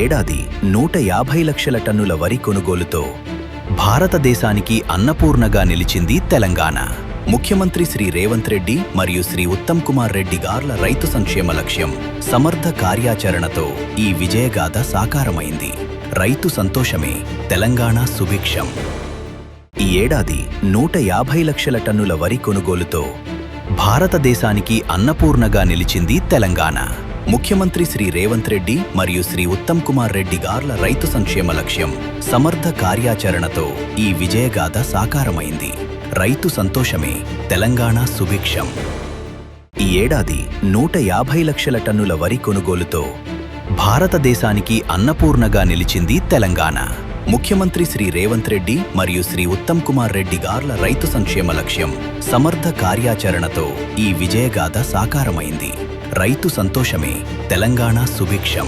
ఏడాది 150 లక్షల టన్నుల వరి కొనుగోలుతో భారతదేశానికి అన్నపూర్ణగా నిలిచింది తెలంగాణ. ముఖ్యమంత్రి శ్రీ రేవంత్ రెడ్డి మరియు శ్రీ ఉత్తమ్ కుమార్ రెడ్డి గార్ల రైతు సంక్షేమ లక్ష్యం, సమర్థ కార్యాచరణతో ఈ విజయగాథ సాకారమైంది. రైతు సంతోషమే తెలంగాణ సుభిక్షం. ఈ ఏడాది 150 లక్షల టన్నుల వరి కొనుగోలుతో భారతదేశానికి అన్నపూర్ణగా నిలిచింది తెలంగాణ. ముఖ్యమంత్రి శ్రీ రేవంత్ రెడ్డి మరియు శ్రీ ఉత్తమ్ కుమార్ రెడ్డి గార్ల రైతు సంక్షేమ లక్ష్యం, సమర్థ కార్యాచరణతో ఈ విజయగాథ సాకారమైంది. రైతు సంతోషమే తెలంగాణ సుభిక్షం. ఈ ఏడాది 150 లక్షల టన్నుల వరి కొనుగోలుతో భారతదేశానికి అన్నపూర్ణగా నిలిచింది తెలంగాణ. ముఖ్యమంత్రి శ్రీ రేవంత్ రెడ్డి మరియు శ్రీ ఉత్తమ్ కుమార్ రెడ్డి గార్ల రైతు సంక్షేమ లక్ష్యం, సమర్థ కార్యాచరణతో ఈ విజయగాథ సాకారమైంది. రైతు సంతోషమే తెలంగాణ సుభిక్షం.